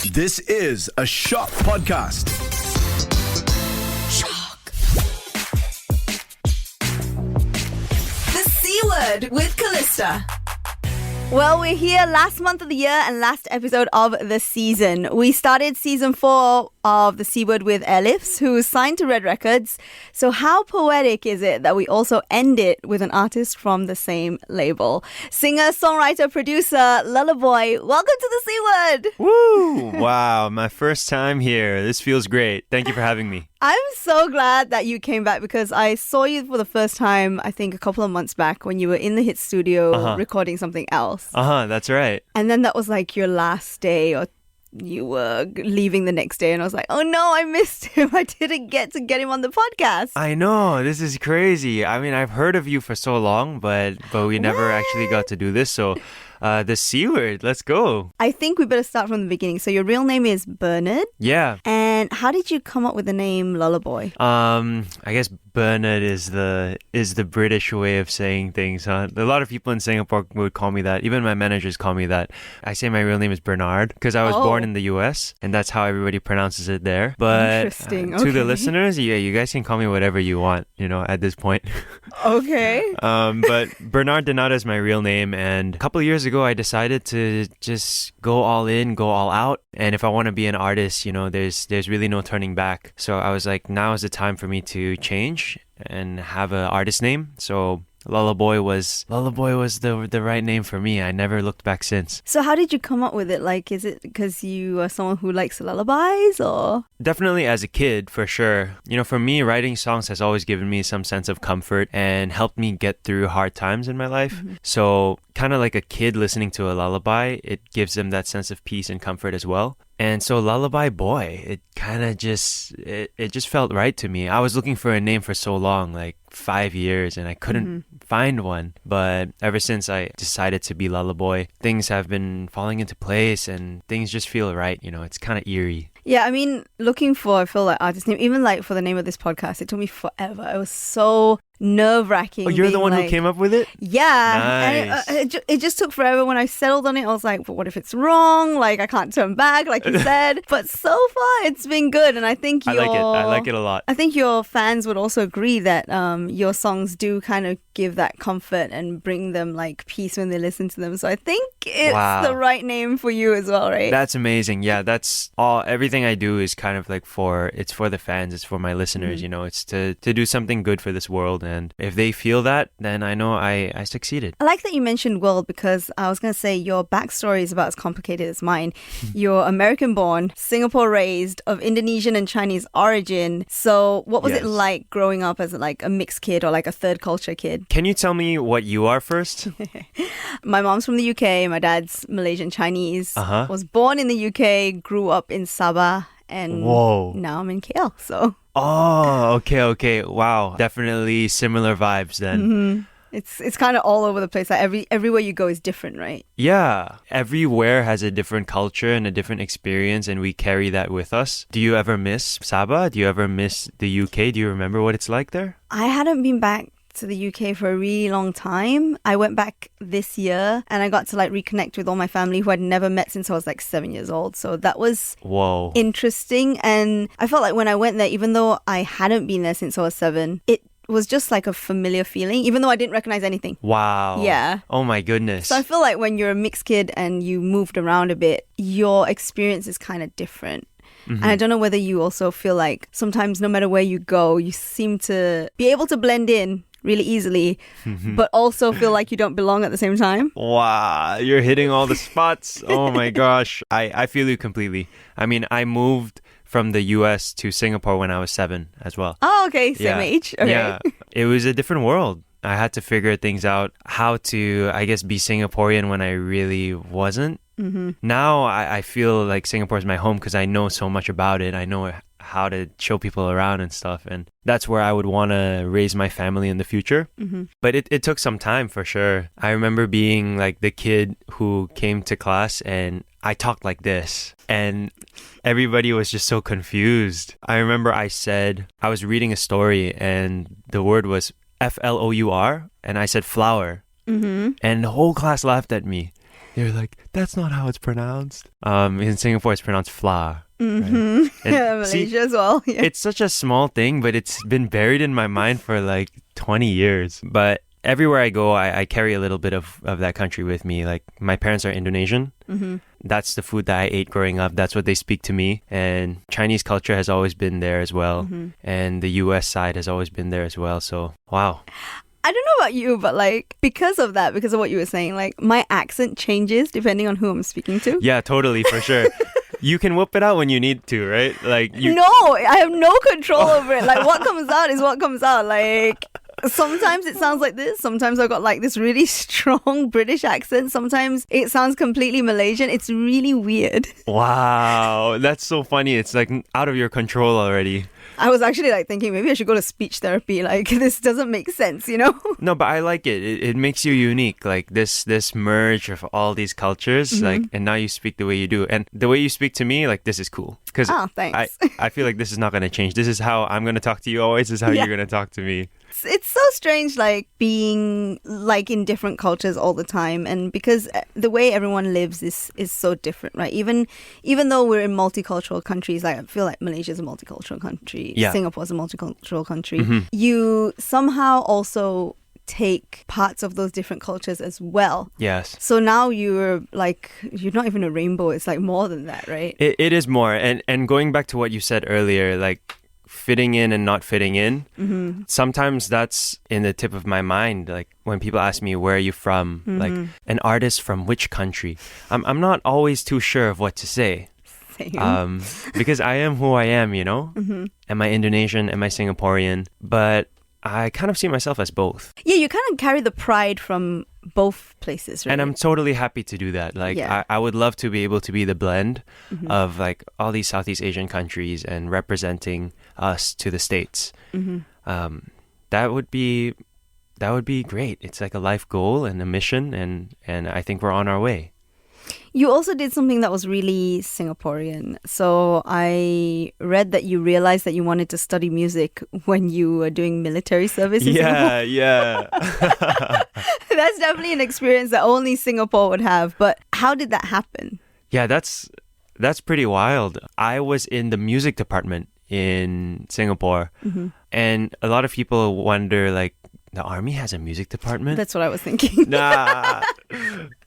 This is a Shock podcast. Shock. The C Word with Callista. Well, we're here last month of the year and last episode of the season. We started season 4 of the C Word with Elifs, who is signed to Red Records. So how poetic is it that we also end it with an artist from the same label? Singer, songwriter, producer, Lullaboy, welcome to the C Word. Woo! Wow, my first time here. This feels great. Thank you for having me. I'm so glad that you came back because I saw you for the first time, I think a couple of months back when you were in the hit studio recording something else. That's right. And then that was like your last day, or you were leaving the next day, and I was like, oh no, I missed him. I didn't get to get him on the podcast. I know, this is crazy. I mean, I've heard of you for so long, but we never actually got to do this. So the C Word, let's go. I think we better start from the beginning. So your real name is Bernard. Yeah. And how did you come up with the name Lullaboy? I guess Bernard is the British way of saying things. A lot of people in Singapore would call me that. Even my managers call me that. I say my real name is Bernard because I was born in the US, and that's how everybody pronounces it there. But interesting. To the listeners, yeah, you guys can call me whatever you want, at this point. Okay. But Bernard Donat is my real name, and a couple of years ago I decided to just go all in, go all out. And if I want to be an artist, there's really no turning back. So I was like, now is the time for me to change and have an artist name. So Lullaboy was the right name for me. I never looked back since. So how did you come up with it? Like, is it because you are someone who likes lullabies, or? Definitely as a kid, for sure. For me, writing songs has always given me some sense of comfort and helped me get through hard times in my life. Mm-hmm. So kind of like a kid listening to a lullaby, it gives them that sense of peace and comfort as well. And so Lullaby Boy, it kind of just felt right to me. I was looking for a name for so long, like 5 years, and I couldn't find one. But ever since I decided to be Lullaboy, things have been falling into place and things just feel right. It's kind of eerie. Yeah, I mean, looking for, I feel like, artist name, even like for the name of this podcast, it took me forever. It was so nerve-wracking. Oh, you're the one who came up with it? Yeah. Nice. And it just took forever. When I settled on it, I was like, but what if it's wrong? Like, I can't turn back, like you said. But so far, it's been good. And I think I like it a lot. I think your fans would also agree that your songs do kind of give that comfort and bring them like peace when they listen to them. So I think it's the right name for you as well, right? That's amazing. Yeah, that's all. Everything I do is kind of like it's for the fans. It's for my listeners. It's to do something good for this world. And if they feel that, then I know I succeeded. I like that you mentioned world, because I was going to say your backstory is about as complicated as mine. You're American-born, Singapore-raised, of Indonesian and Chinese origin. So what was it like growing up as like a mixed kid or like a third culture kid? Can you tell me what you are first? My mom's from the UK. My dad's Malaysian Chinese. Was born in the UK, grew up in Sabah, and now I'm in KL. So. Oh, okay. Wow. Definitely similar vibes then. Mm-hmm. It's kind of all over the place. Like everywhere you go is different, right? Yeah. Everywhere has a different culture and a different experience, and we carry that with us. Do you ever miss Sabah? Do you ever miss the UK? Do you remember what it's like there? I hadn't been back to the UK for a really long time. I went back this year and I got to like reconnect with all my family who I'd never met since I was like 7 years old. So that was interesting. And I felt like when I went there, even though I hadn't been there since I was 7, it was just like a familiar feeling, even though I didn't recognize anything. Wow. Yeah. Oh my goodness. So I feel like when you're a mixed kid and you moved around a bit, your experience is kind of different. And I don't know whether you also feel like sometimes no matter where you go, you seem to be able to blend in really easily, but also feel like you don't belong at the same time. Wow, you're hitting all the spots. Oh my gosh. I feel you completely. I mean, I moved from the US to Singapore when I was 7 as well. Oh, okay. Same age. Okay. Yeah. It was a different world. I had to figure things out, how to, I guess, be Singaporean when I really wasn't. Now I feel like Singapore is my home because I know so much about it. I know how to show people around and stuff. And that's where I would want to raise my family in the future. But it took some time for sure. I remember being like the kid who came to class and I talked like this. And everybody was just so confused. I remember I was reading a story and the word was Flour, and I said flower. And the whole class laughed at me. They're like, that's not how it's pronounced. In Singapore, it's pronounced fla. Mm-hmm. Right? And Yeah, Malaysia as well. Yeah. it's such a small thing, but it's been buried in my mind for like 20 years. But everywhere I go, I carry a little bit of that country with me. Like my parents are Indonesian. Mm-hmm. That's the food that I ate growing up. That's what they speak to me. And Chinese culture has always been there as well. Mm-hmm. And the US side has always been there as well. So, wow. I don't know about you, but like because of that, because of what you were saying, like my accent changes depending on who I'm speaking to. Yeah, totally, for sure. You can whoop it out when you need to, right? Like No, I have no control over it. Like what comes out is what comes out. Like sometimes it sounds like this. Sometimes I've got like this really strong British accent. Sometimes it sounds completely Malaysian. It's really weird. Wow, that's so funny. It's like out of your control already. I was actually like thinking maybe I should go to speech therapy. Like this doesn't make sense, you know? No, but I like it. It makes you unique. Like this merge of all these cultures. Like, and now you speak the way you do, and the way you speak to me, like this is cool. Because thanks. I feel like this is not going to change. This is how I'm going to talk to you always. This is how you're going to talk to me. It's so strange, like being like in different cultures all the time, and because the way everyone lives is so different, right? Even though we're in multicultural countries, like I feel like Malaysia is a multicultural country, Singapore is a multicultural country. You somehow also take parts of those different cultures as well. Yes. So now you're not even a rainbow. It's like more than that, right? It is more, and going back to what you said earlier, like fitting in and not fitting in. Sometimes that's in the tip of my mind. Like when people ask me, where are you from? Like an artist from which country? I'm not always too sure of what to say. Same. Because I am who I am, you know? Am I Indonesian? Am I Singaporean? But I kind of see myself as both. Yeah, you kind of carry the pride from both places, right? And I'm totally happy to do that. Like, I would love to be able to be the blend of like all these Southeast Asian countries and representing us to the States. That would be great. It's like a life goal and a mission, and I think we're on our way. You also did something that was really Singaporean. So I read that you realized that you wanted to study music when you were doing military service in Singapore. Yeah. That's definitely an experience that only Singapore would have. But how did that happen? Yeah, that's pretty wild. I was in the music department in Singapore, and a lot of people wonder, like, the army has a music department? That's what I was thinking. Nah.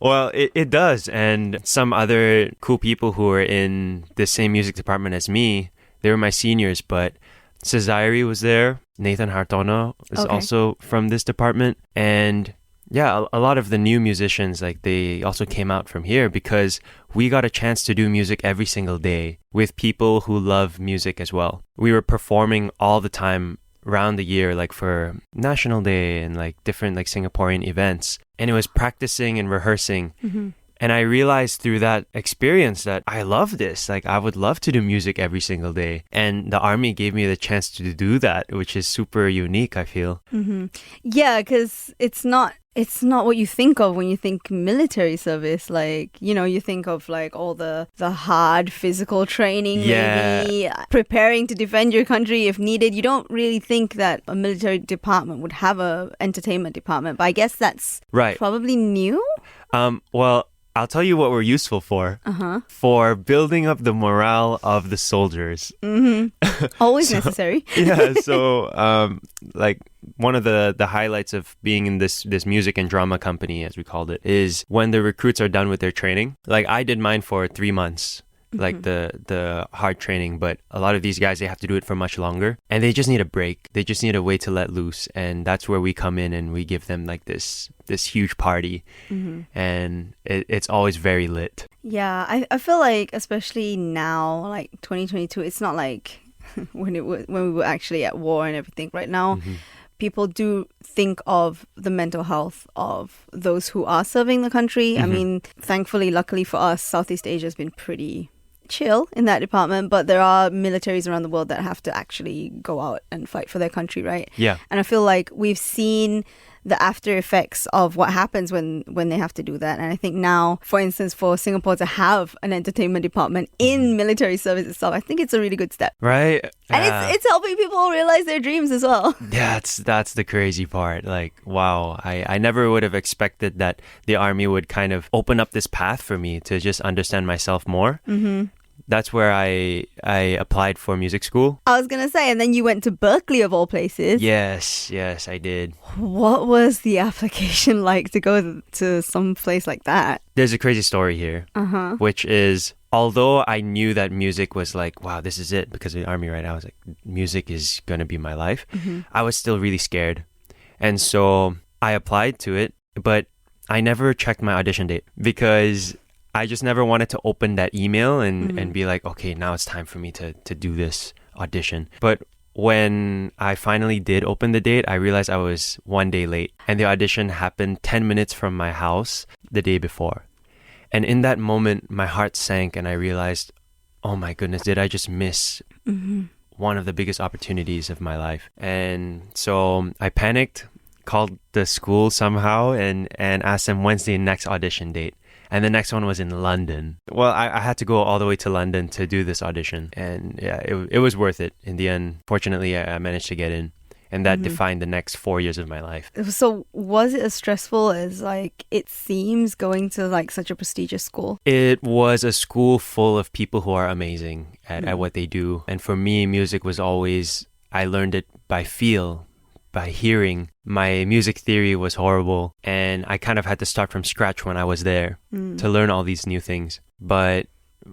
Well, it does. And some other cool people who were in the same music department as me, they were my seniors, but Cesaire was there. Nathan Hartono is also from this department. And yeah, a lot of the new musicians, like they also came out from here because we got a chance to do music every single day with people who love music as well. We were performing all the time around the year, like for National Day and like different like Singaporean events. And it was practicing and rehearsing. And I realized through that experience that I love this. Like I would love to do music every single day. And the army gave me the chance to do that, which is super unique, I feel. Yeah, because it's not what you think of when you think military service. Like, you know, you think of like all the hard physical training, maybe preparing to defend your country if needed. You don't really think that a military department would have a entertainment department, but I guess that's probably new. Well, I'll tell you what we're useful for. For building up the morale of the soldiers. Always necessary. Yeah, so like one of the highlights of being in this music and drama company, as we called it, is when the recruits are done with their training. Like I did mine for 3 months. Like the hard training, but a lot of these guys, they have to do it for much longer, and they just need a break. They just need a way to let loose, and that's where we come in and we give them like this huge party, and it's always very lit. Yeah, I feel like especially now, like 2022, it's not like when we were actually at war and everything. Right now, people do think of the mental health of those who are serving the country. I mean, thankfully, luckily for us, Southeast Asia has been pretty chill in that department, but there are militaries around the world that have to actually go out and fight for their country, right? Yeah. And I feel like we've seen the after effects of what happens when they have to do that. And I think now, for instance, for Singapore to have an entertainment department in military service itself, I think it's a really good step. Right? And it's helping people realize their dreams as well. Yeah, that's the crazy part. Like, wow, I never would have expected that the army would kind of open up this path for me to just understand myself more. Mm-hmm. That's where I applied for music school. I was going to say, and then you went to Berklee of all places. Yes, I did. What was the application like to go to some place like that? There's a crazy story here, which is, although I knew that music was like, wow, this is it, because of the army, right? I was like, music is going to be my life. I was still really scared. And so I applied to it, but I never checked my audition date because I just never wanted to open that email and be like, okay, now it's time for me to do this audition. But when I finally did open the date, I realized I was 1 day late. And the audition happened 10 minutes from my house the day before. And in that moment, my heart sank and I realized, oh my goodness, did I just miss one of the biggest opportunities of my life? And so I panicked, called the school somehow and asked them when's the next audition date. And the next one was in London. Well, I had to go all the way to London to do this audition. And yeah, it was worth it. In the end, fortunately, I managed to get in. And that defined the next 4 years of my life. So was it as stressful as like it seems going to like such a prestigious school? It was a school full of people who are amazing at what they do. And for me, music was always, I learned it by feel, by hearing. My music theory was horrible and I kind of had to start from scratch when I was there to learn all these new things. But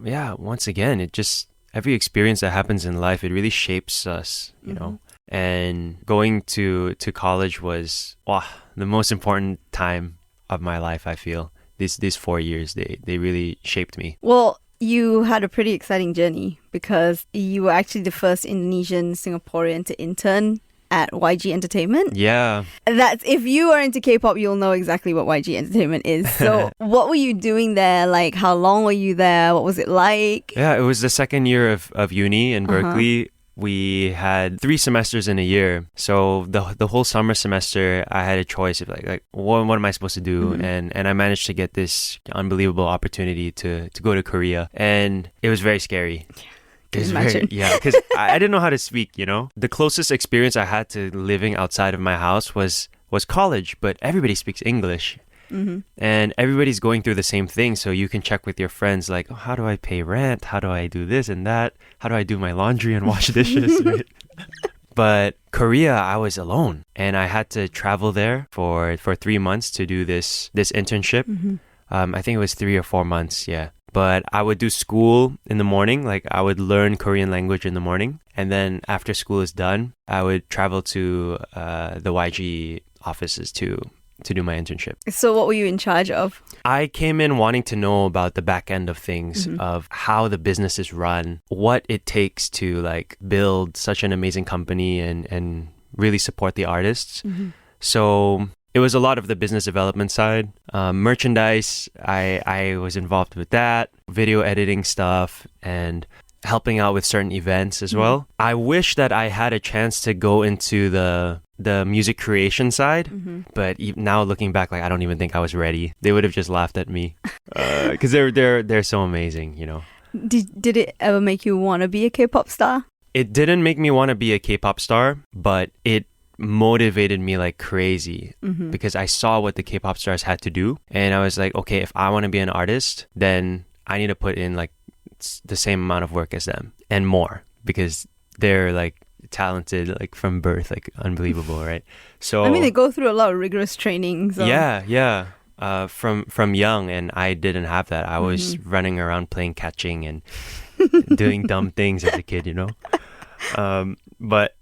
yeah, once again, it just, every experience that happens in life, it really shapes us, you know. And going to college was the most important time of my life, I feel. These 4 years, they really shaped me. Well, you had a pretty exciting journey because you were actually the first Indonesian Singaporean to intern at YG Entertainment. Yeah. That's, if you are into K-pop, you'll know exactly what YG Entertainment is. So what were you doing there? Like, how long were you there? What was it like? Yeah, it was the second year of uni in Berklee. We had 3 semesters in a year. So the whole summer semester, I had a choice of like what am I supposed to do? And I managed to get this unbelievable opportunity to go to Korea. And it was very scary. Imagine. Because I didn't know how to speak, you know? The closest experience I had to living outside of my house was college, but everybody speaks English. And everybody's going through the same thing. So you can check with your friends like, oh, how do I pay rent? How do I do this and that? How do I do my laundry and wash dishes? Right? But Korea, I was alone. And I had to travel there for 3 months to do this internship. I think it was 3 or 4 months, yeah. But I would do school in the morning. Like I would learn Korean language in the morning. And then after school is done, I would travel to the YG offices to do my internship. So what were you in charge of? I came in wanting to know about the back end of things, of how the business is run, what it takes to like build such an amazing company and really support the artists. So it was a lot of the business development side. Merchandise, I was involved with that, video editing stuff, and helping out with certain events as well. I wish that I had a chance to go into the music creation side, but now looking back, like I don't even think I was ready. They would have just laughed at me because they're so amazing, you know. Did it ever make you want to be a K-pop star? It didn't make me want to be a K-pop star, but it motivated me like crazy because I saw what the K-pop stars had to do, and I was like, okay, if I want to be an artist, then I need to put in like the same amount of work as them and more, because they're like talented like from birth, like unbelievable, right? So I mean, they go through a lot of rigorous training. So. Yeah. From young, and I didn't have that. I was running around playing catching and doing dumb things as a kid, you know. But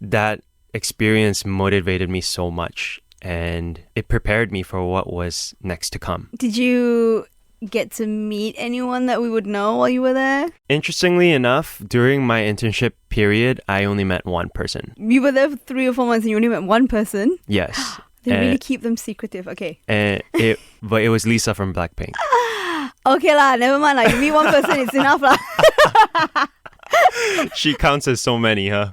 that experience motivated me so much, and it prepared me for what was next to come. Did you get to meet anyone that we would know while you were there? Interestingly enough, during my internship period, I only met one person. You were there for 3 or 4 months and you only met one person? Yes. They really keep them secretive. Okay. But it was Lisa from Blackpink. Okay lah, never mind. Like, you meet one person, it's enough lah. She counts as so many, huh?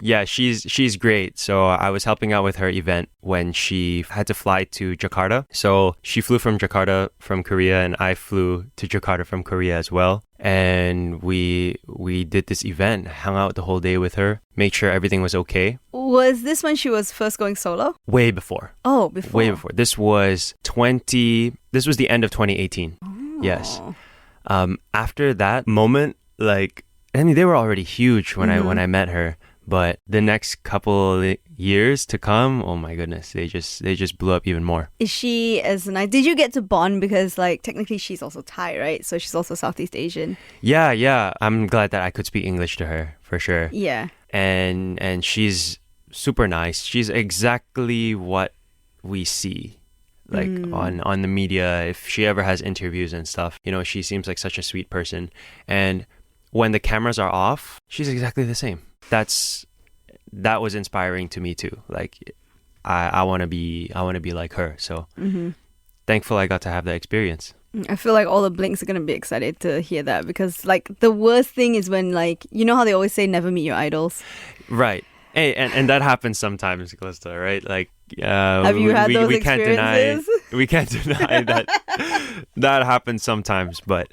Yeah, she's great. So I was helping out with her event when she had to fly to Jakarta. So she flew from Jakarta from Korea, and I flew to Jakarta from Korea as well. And we did this event, hung out the whole day with her, made sure everything was okay. Was this when she was first going solo? Way before. Oh, before. Way before. This was the end of 2018. Oh. Yes. After that moment, like, I mean, they were already huge when I met her, but the next couple years to come, oh my goodness, they just blew up even more. Is she as nice? Did you get to bond because like technically she's also Thai, right? So she's also Southeast Asian. Yeah. I'm glad that I could speak English to her for sure. Yeah. And she's super nice. She's exactly what we see. Like on the media, if she ever has interviews and stuff, you know, she seems like such a sweet person. And when the cameras are off, she's exactly the same. That was inspiring to me too. Like I want to be like her. So thankful I got to have that experience. I feel like all the Blinks are going to be excited to hear that because like the worst thing is when like, you know how they always say never meet your idols? Right. Hey, and that happens sometimes, Calista, right? Like, have you had those experiences? We can't deny that happens sometimes, but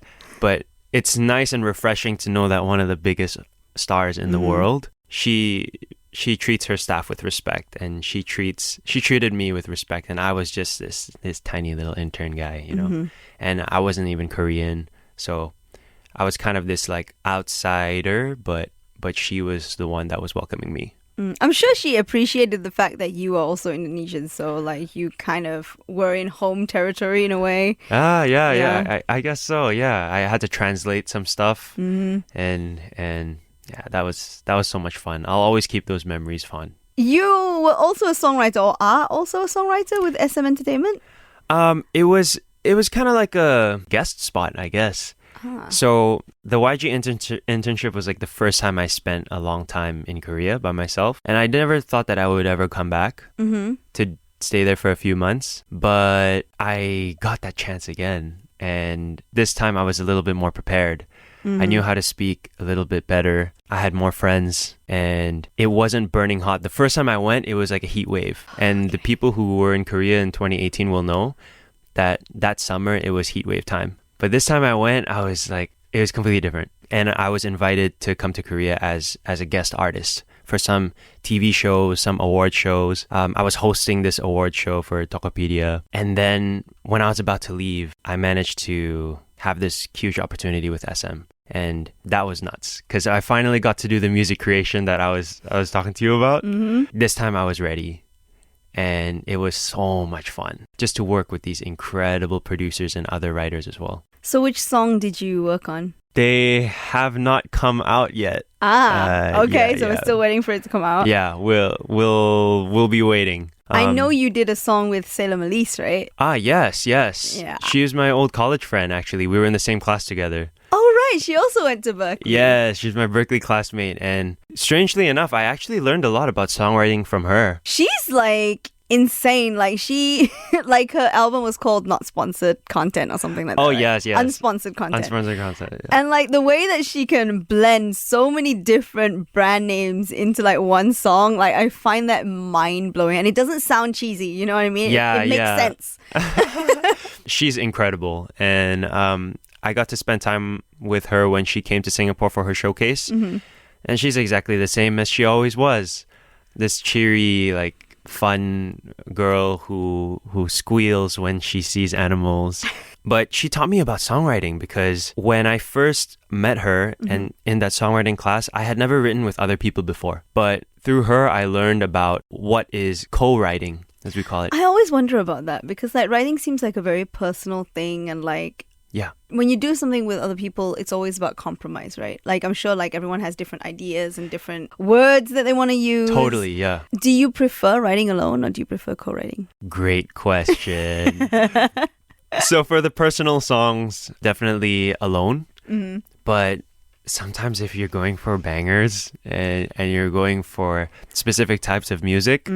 it's nice and refreshing to know that one of the biggest stars in the world, she treats her staff with respect, and she treated me with respect, and I was just this tiny little intern guy, you know, and I wasn't even Korean, so I was kind of this like outsider, but she was the one that was welcoming me. I'm sure she appreciated the fact that you are also Indonesian, so like you kind of were in home territory in a way. Yeah. I guess so. Yeah, I had to translate some stuff, and yeah, that was so much fun. I'll always keep those memories fun. You were also a songwriter, or are also a songwriter with SM Entertainment? It was kind of like a guest spot, I guess. So the YG internship was like the first time I spent a long time in Korea by myself. And I never thought that I would ever come back to stay there for a few months. But I got that chance again. And this time I was a little bit more prepared. I knew how to speak a little bit better. I had more friends and it wasn't burning hot. The first time I went, it was like a heat wave. And the people who were in Korea in 2018 will know that summer it was heat wave time. But this time I went, I was like, it was completely different. And I was invited to come to Korea as a guest artist for some TV shows, some award shows. I was hosting this award show for Tokopedia. And then when I was about to leave, I managed to have this huge opportunity with SM. And that was nuts because I finally got to do the music creation that I was talking to you about. This time I was ready. And it was so much fun just to work with these incredible producers and other writers as well. So which song did you work on? They have not come out yet. Okay, so we're still waiting for it to come out. Yeah, we'll be waiting. I know you did a song with Salem Elise, right? Yes. Yeah. She was my old college friend, actually. We were in the same class together. Oh, right. She also went to Berklee. Yeah, she's my Berklee classmate. And strangely enough, I actually learned a lot about songwriting from her. She's like insane. Like she, like her album was called Not Sponsored Content or something like that. Oh, right? yes. Unsponsored Content. Unsponsored Content, yeah. And like the way that she can blend so many different brand names into like one song, like I find that mind blowing. And it doesn't sound cheesy, you know what I mean? Yeah, it makes sense. She's incredible. And I got to spend time with her when she came to Singapore for her showcase. And she's exactly the same as she always was. This cheery, like, fun girl who squeals when she sees animals. But she taught me about songwriting because when I first met her and in that songwriting class, I had never written with other people before. But through her, I learned about what is co-writing, as we call it. I always wonder about that because like writing seems like a very personal thing, and like when you do something with other people, it's always about compromise, right? Like I'm sure like everyone has different ideas and different words that they want to use. Totally, yeah. Do you prefer writing alone or do you prefer co-writing? Great question. So for the personal songs, definitely alone. But sometimes if you're going for bangers and you're going for specific types of music,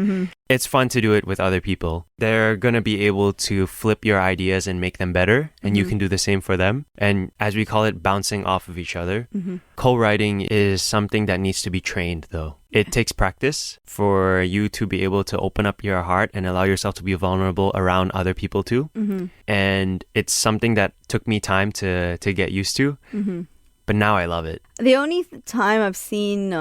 it's fun to do it with other people. They're going to be able to flip your ideas and make them better, and you can do the same for them. And as we call it, bouncing off of each other. Co-writing is something that needs to be trained, though. It takes practice for you to be able to open up your heart and allow yourself to be vulnerable around other people too. And it's something that took me time to get used to. But now I love it. The only time I've seen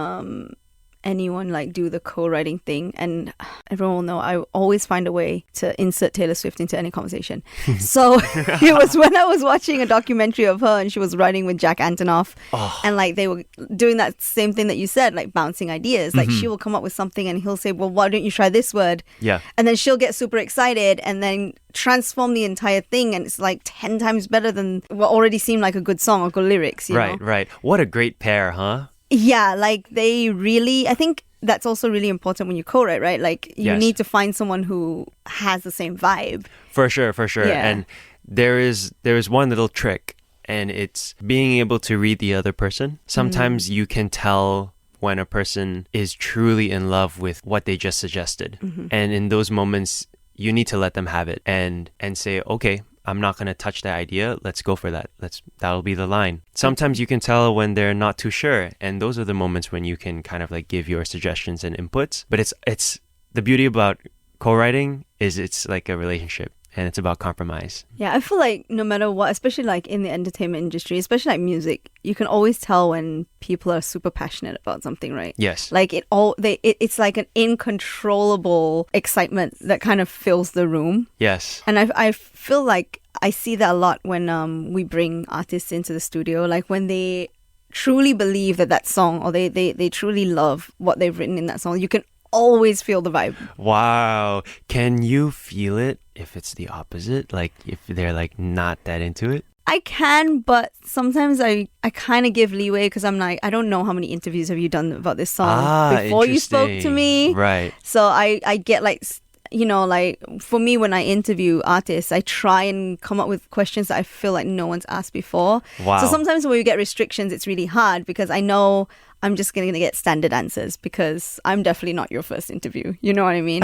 anyone like do the co-writing thing, and everyone will know I always find a way to insert Taylor Swift into any conversation. So it was when I was watching a documentary of her and she was writing with Jack Antonoff, and like they were doing that same thing that you said, like bouncing ideas. Like she will come up with something and he'll say, well, why don't you try this word? Yeah. And then she'll get super excited and then transform the entire thing, and it's like 10 times better than what already seemed like a good song or good lyrics, you know? Right. What a great pair, huh? Yeah, like they really, I think that's also really important when you co-write, right? Like you Yes. need to find someone who has the same vibe. For sure. Yeah. And there is one little trick, and it's being able to read the other person. Sometimes you can tell when a person is truly in love with what they just suggested. And in those moments, you need to let them have it and say, okay, I'm not going to touch that idea. Let's go for that. That'll be the line. Sometimes you can tell when they're not too sure. And those are the moments when you can kind of like give your suggestions and inputs. But it's the beauty about co-writing is it's like a relationship. And it's about compromise. Yeah, I feel like no matter what, especially like in the entertainment industry, especially like music, you can always tell when people are super passionate about something, right? Yes. Like it's like an uncontrollable excitement that kind of fills the room. Yes. And I feel like I see that a lot when we bring artists into the studio, like when they truly believe that song, or they truly love what they've written in that song, you can always feel the vibe. Wow. Can you feel it if it's the opposite? Like if they're like not that into it? I can, but sometimes I kind of give leeway because I'm like, I don't know how many interviews have you done about this song before you spoke to me. Right. So I get like, you know, like for me, when I interview artists, I try and come up with questions that I feel like no one's asked before. Wow. So sometimes when we get restrictions, it's really hard because I know I'm just going to get standard answers because I'm definitely not your first interview. You know what I mean?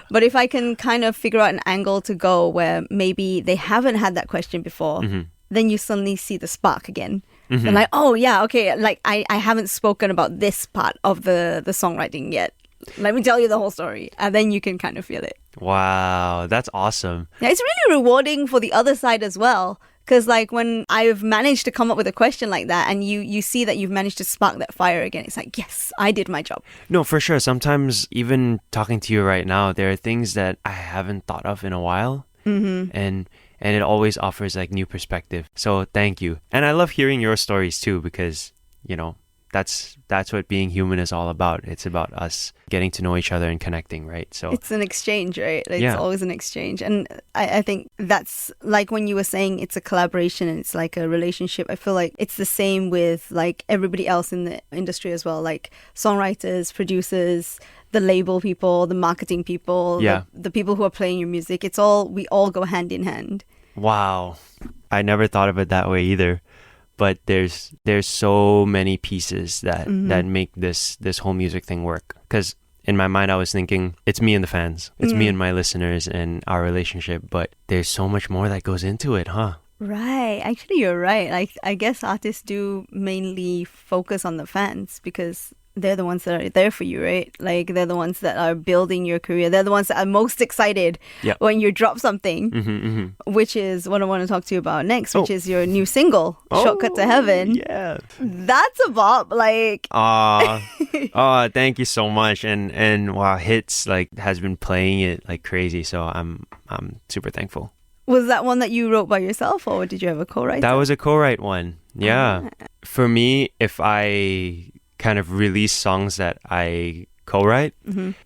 But if I can kind of figure out an angle to go where maybe they haven't had that question before, then you suddenly see the spark again. And like, oh yeah, okay, like I haven't spoken about this part of the songwriting yet. Let me tell you the whole story. And then you can kind of feel it. Wow, that's awesome. Yeah, it's really rewarding for the other side as well. Because like when I've managed to come up with a question like that and you see that you've managed to spark that fire again, it's like, yes, I did my job. No, for sure. Sometimes even talking to you right now, there are things that I haven't thought of in a while. And it always offers like new perspective. So thank you. And I love hearing your stories too, because, you know, that's what being human is all about. It's about us getting to know each other and connecting, right? So it's an exchange, right? It's Yeah. always an exchange. And I think that's like when you were saying it's a collaboration and it's like a relationship. I feel like it's the same with like everybody else in the industry as well, like songwriters, producers, the label people, the marketing people, Yeah. the people who are playing your music. We all go hand in hand. wow. I never thought of it that way either. But there's so many pieces that make this whole music thing work. Because in my mind, I was thinking, it's me and the fans. It's me and my listeners and our relationship. But there's so much more that goes into it, huh? Right. Actually, you're right. Like, I guess artists do mainly focus on the fans because they're the ones that are there for you, right? Like, they're the ones that are building your career. They're the ones that are most excited Yep. when you drop something, which is what I want to talk to you about next, which is your new single, Shortcut to Heaven. Yeah. That's a bop. Like, Thank you so much. And wow, Hits like has been playing it like crazy. So I'm super thankful. was that one that you wrote by yourself or did you have a co-writer? That was a co-write one. Yeah. For me, if I kind of release songs that I co-write,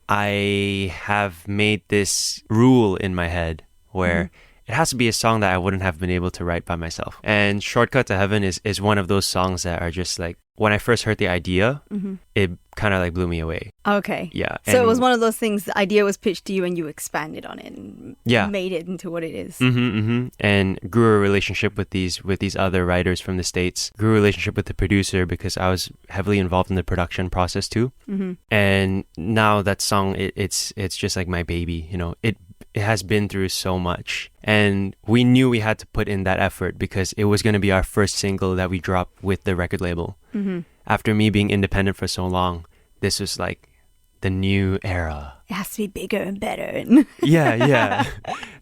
I have made this rule in my head where it has to be a song that I wouldn't have been able to write by myself. And Shortcut to Heaven is one of those songs that are just like, when I first heard the idea, it kind of like blew me away. Okay. Yeah. So it was one of those things, the idea was pitched to you and you expanded on it and made it into what it is. And grew a relationship with these other writers from the States. Grew a relationship with the producer because I was heavily involved in the production process too. And now that song, it's just like my baby. You know, it has been through so much. And we knew we had to put in that effort because it was going to be our first single that we dropped with the record label. After me being independent for so long, this was like the new era. It has to be bigger and better. Yeah.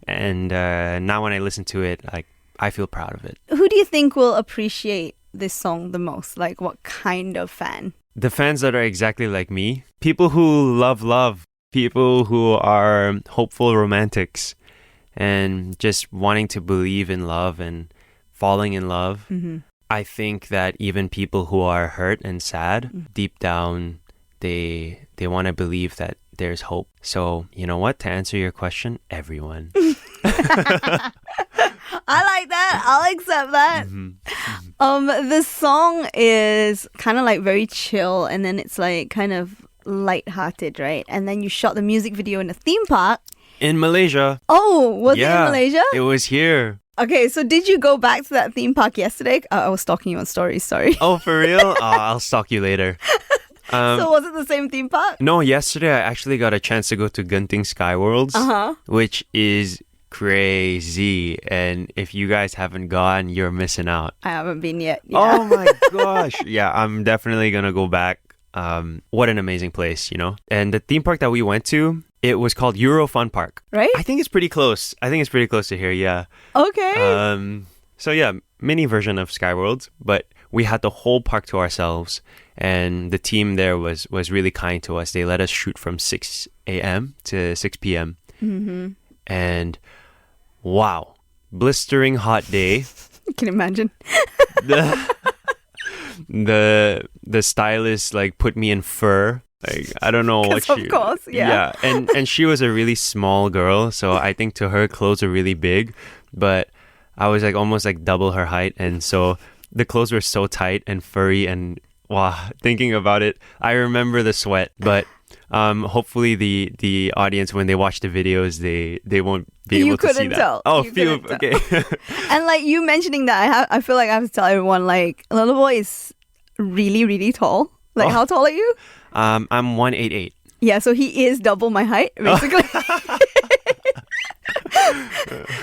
And now when I listen to it, like I feel proud of it. Who do you think will appreciate this song the most? Like what kind of fan? The fans that are exactly like me, people who love, people who are hopeful romantics and just wanting to believe in love and falling in love. Mm-hmm. I think that even people who are hurt and sad, deep down, they want to believe that there's hope. So, you know what? To answer your question, everyone. I like that. I'll accept that. The song is kind of like very chill, and then it's like kind of light-hearted, right? And then you shot the music video in a theme park. In Malaysia. Oh, was it in Malaysia? It was here. Okay, so did you go back to that theme park yesterday? I was stalking you on stories, sorry. Oh, for real? I'll stalk you later. So was it the same theme park? No, yesterday I actually got a chance to go to Genting Skyworlds, which is crazy. And if you guys haven't gone, you're missing out. I haven't been yet. Yeah. Oh my gosh. Yeah, I'm definitely going to go back. What an amazing place, you know? And the theme park that we went to, it was called Euro Fun Park. Right? I think it's pretty close. To here, yeah. Okay. So yeah, mini version of Skyworlds, but we had the whole park to ourselves. And the team there was really kind to us. They let us shoot from 6 a.m. to 6 p.m. Mm-hmm. And wow, blistering hot day. I can imagine. The stylist like put me in fur. Like I don't know what she. Of course, yeah. And she was a really small girl, so I think to her clothes were really big, but I was like almost like double her height, and so the clothes were so tight and furry, and wow, thinking about it, I remember the sweat. But hopefully the audience, when they watch the videos, they won't be able to see that. Tell. Oh, you okay. And like you mentioning that, I feel like I have to tell everyone, like Lullaboy is really, really tall. Like how tall are you? I'm 188. Yeah, so he is double my height, basically.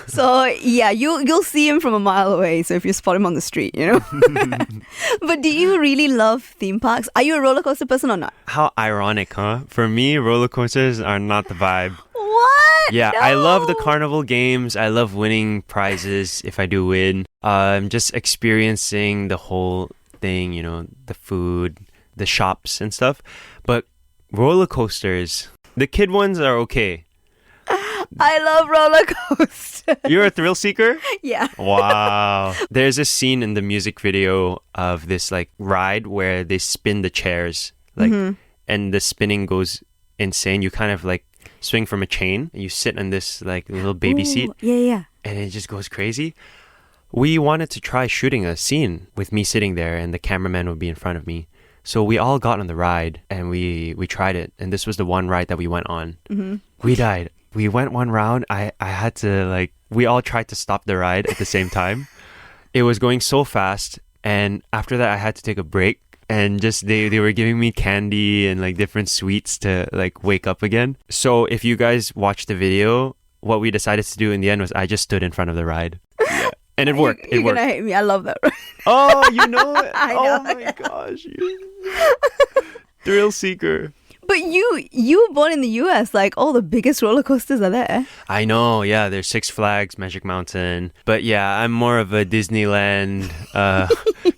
So yeah, you'll see him from a mile away. So if you spot him on the street, you know. But do you really love theme parks? Are you a roller coaster person or not? How ironic, huh? For me, roller coasters are not the vibe. What? Yeah, No. I love the carnival games. I love winning prizes if I do win. Just experiencing the whole thing, you know, the food, the shops and stuff. But roller coasters, the kid ones are okay. I love roller coasters. You're a thrill seeker? Yeah. Wow. There's a scene in the music video of this like ride where they spin the chairs, like, and the spinning goes insane. You kind of like swing from a chain and you sit on this like little baby seat. Yeah. And it just goes crazy. We wanted to try shooting a scene with me sitting there and the cameraman would be in front of me. So we all got on the ride and we tried it. And this was the one ride that we went on. We died. We went one round. I had to like, we all tried to stop the ride at the same time. It was going so fast. And after that, I had to take a break. And just they were giving me candy and like different sweets to like wake up again. So if you guys watch the video, what we decided to do in the end was I just stood in front of the ride. Yeah. And it worked. You're gonna hate me. I love that. Oh, you know it? I Oh know. my gosh. Thrill seeker. But you were born in the US. Like all the biggest roller coasters are there. I know, yeah. There's Six Flags, Magic Mountain. But yeah, I'm more of a Disneyland,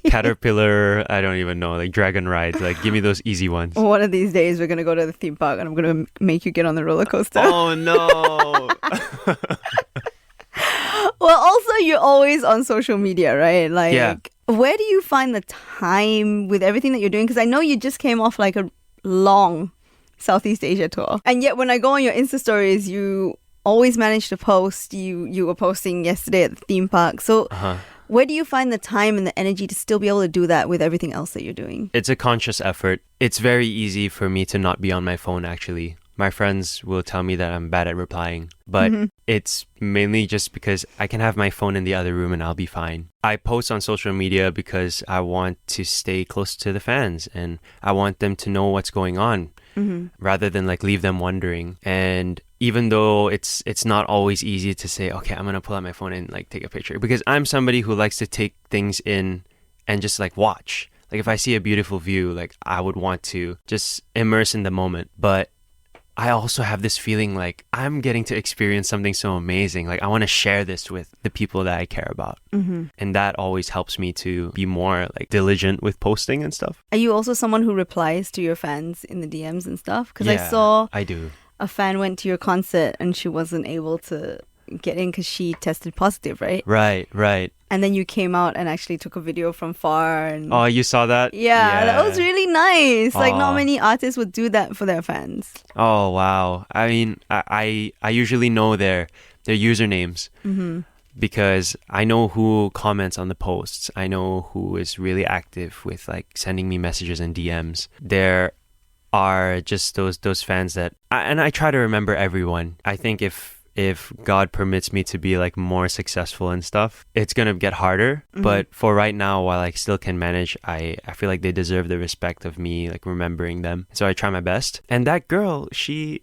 Caterpillar, I don't even know, like Dragon rides. Like, give me those easy ones. One of these days, we're gonna go to the theme park, and I'm gonna make you get on the roller coaster. Oh no. Well, also you're always on social media, right? Like, Yeah. Where do you find the time with everything that you're doing? Because I know you just came off like a long Southeast Asia tour, and yet when I go on your Insta stories, you always manage to post. You were posting yesterday at the theme park. So where do you find the time and the energy to still be able to do that with everything else that you're doing? It's a conscious effort. It's very easy for me to not be on my phone, actually. My friends will tell me that I'm bad at replying, but it's mainly just because I can have my phone in the other room and I'll be fine. I post on social media because I want to stay close to the fans and I want them to know what's going on rather than like leave them wondering. And even though it's not always easy to say, okay, I'm going to pull out my phone and like take a picture, because I'm somebody who likes to take things in and just like watch Like if I see a beautiful view, like I would want to just immerse in the moment. But I also have this feeling like I'm getting to experience something so amazing. Like I want to share this with the people that I care about. And that always helps me to be more like diligent with posting and stuff. Are you also someone who replies to your fans in the DMs and stuff? Because Yeah, I saw I do. a fan went to your concert and she wasn't able to get in because she tested positive, right? Right. And then you came out and actually took a video from far. And Oh, you saw that? yeah, that was really nice. Like not Aw. many artists would do that for their fans. Oh, wow. I mean, I usually know their usernames because I know who comments on the posts. I know who is really active with like sending me messages and DMs. There are just those fans that, and I try to remember everyone. I think if God permits me to be like more successful and stuff, it's gonna get harder. But for right now, while I still can manage, I feel like they deserve the respect of me like remembering them. So I try my best. And that girl, she's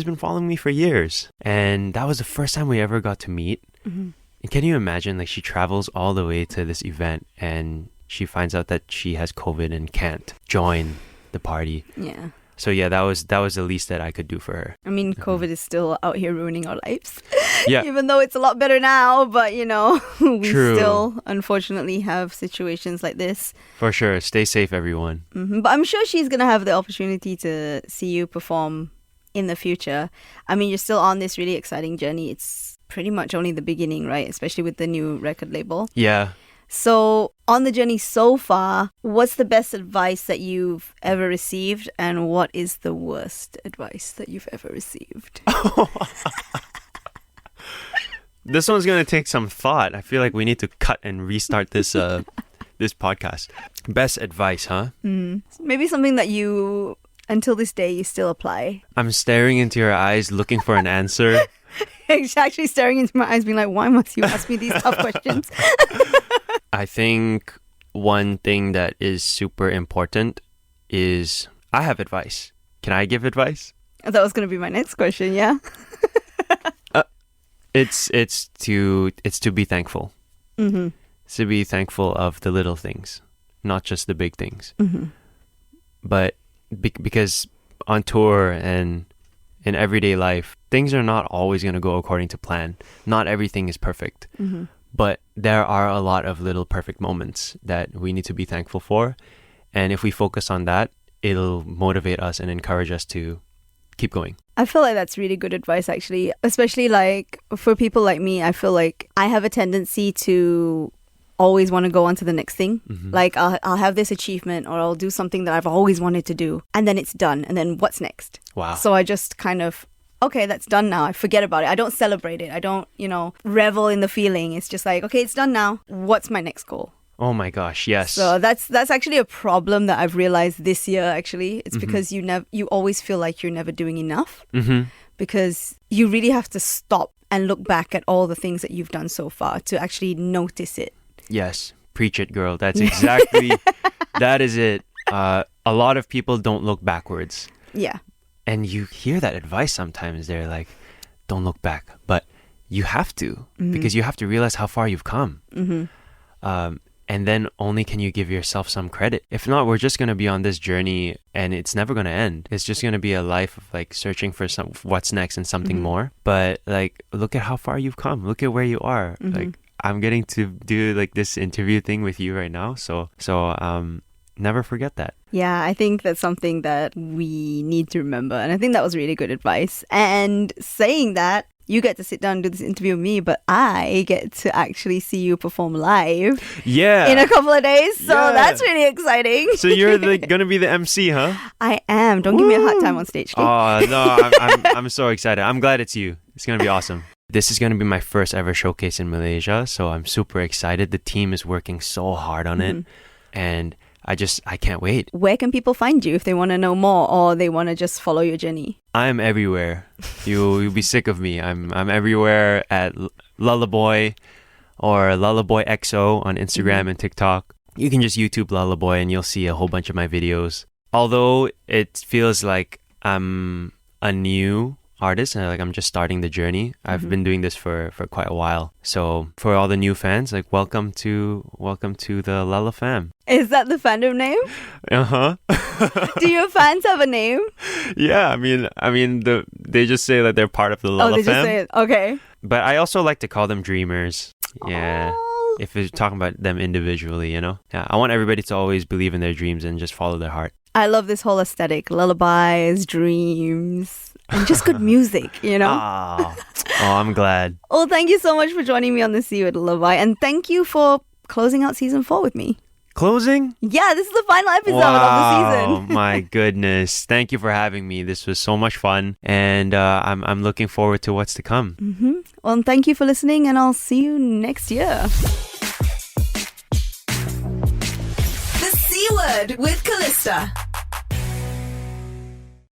been following me for years, and that was the first time we ever got to meet. And can you imagine, like she travels all the way to this event and she finds out that she has COVID and can't join the party. Yeah. So yeah, that was the least that I could do for her. I mean, COVID is still out here ruining our lives. Yeah. Even though it's a lot better now, but you know, we True. still unfortunately have situations like this. For sure. Stay safe, everyone. But I'm sure she's going to have the opportunity to see you perform in the future. I mean, you're still on this really exciting journey. It's pretty much only the beginning, right? Especially with the new record label. Yeah. So, on the journey so far, what's the best advice that you've ever received, and what is the worst advice that you've ever received? This one's going to take some thought. I feel like we need to cut and restart this this podcast. Best advice, huh? Maybe something that you, until this day, you still apply. I'm staring into your eyes looking for an answer. She's actually staring into my eyes, being like, why must you ask me these tough questions? I think one thing that is super important is I have advice. Can I give advice? That was going to be my next question, yeah? It's to be thankful. It's to be thankful of the little things, not just the big things. But because on tour and in everyday life, things are not always going to go according to plan. Not everything is perfect. But there are a lot of little perfect moments that we need to be thankful for. And if we focus on that, it'll motivate us and encourage us to keep going. I feel like that's really good advice, actually. Especially like for people like me, I feel like I have a tendency to always want to go on to the next thing. Like I'll have this achievement, or I'll do something that I've always wanted to do, and then it's done. And then what's next? Wow. So I just kind of, okay, that's done now. I forget about it. I don't celebrate it. I don't, revel in the feeling. It's just like, okay, it's done now. What's my next goal? Oh my gosh, yes. So that's actually a problem that I've realized this year, actually. It's because you always feel like you're never doing enough. Because you really have to stop and look back at all the things that you've done so far to actually notice it. Yes, preach it, girl. That's exactly, that is it. A lot of people don't look backwards. Yeah. And you hear that advice sometimes. They're like, don't look back. But you have to, because you have to realize how far you've come. And then only can you give yourself some credit. If not, we're just going to be on this journey and it's never going to end. It's just going to be a life of like searching for what's next and something more. But like, look at how far you've come. Look at where you are. Like, I'm getting to do like this interview thing with you right now. So never forget that. Yeah, I think that's something that we need to remember. And I think that was really good advice. And saying that, you get to sit down and do this interview with me, but I get to actually see you perform live in a couple of days. So that's really exciting. So you're going to be the MC, huh? I am. Don't give me a hard time on stage. Oh, no, I'm so excited. I'm glad it's you. It's going to be awesome. This is going to be my first ever showcase in Malaysia, so I'm super excited. The team is working so hard on it, and I can't wait. Where can people find you if they want to know more or they want to just follow your journey? I'm everywhere. You'll be sick of me. I'm everywhere at Lullaboy or Lullaboy XO on Instagram and TikTok. You can just YouTube Lullaboy and you'll see a whole bunch of my videos. Although it feels like I'm a new artist and like I'm just starting the journey. I've been doing this for quite a while. So for all the new fans, like welcome to the Lala fam. Is that the fandom name? Do your fans have a name? Yeah, they just say that they're part of the Lala they fam. just say it. Okay. But I also like to call them dreamers. Yeah. Oh. If you're talking about them individually, you know? Yeah, I want everybody to always believe in their dreams and just follow their heart. I love this whole aesthetic. Lullabies, dreams, and just good music, you know? Oh, I'm glad. Well, thank you so much for joining me on the C Word Lullaby. And thank you for closing out season 4 with me. Closing? Yeah, this is the final episode of the season. Oh my goodness. Thank you for having me. This was so much fun. And I'm looking forward to what's to come. Well, and thank you for listening, and I'll see you next year. The C Word with Callista.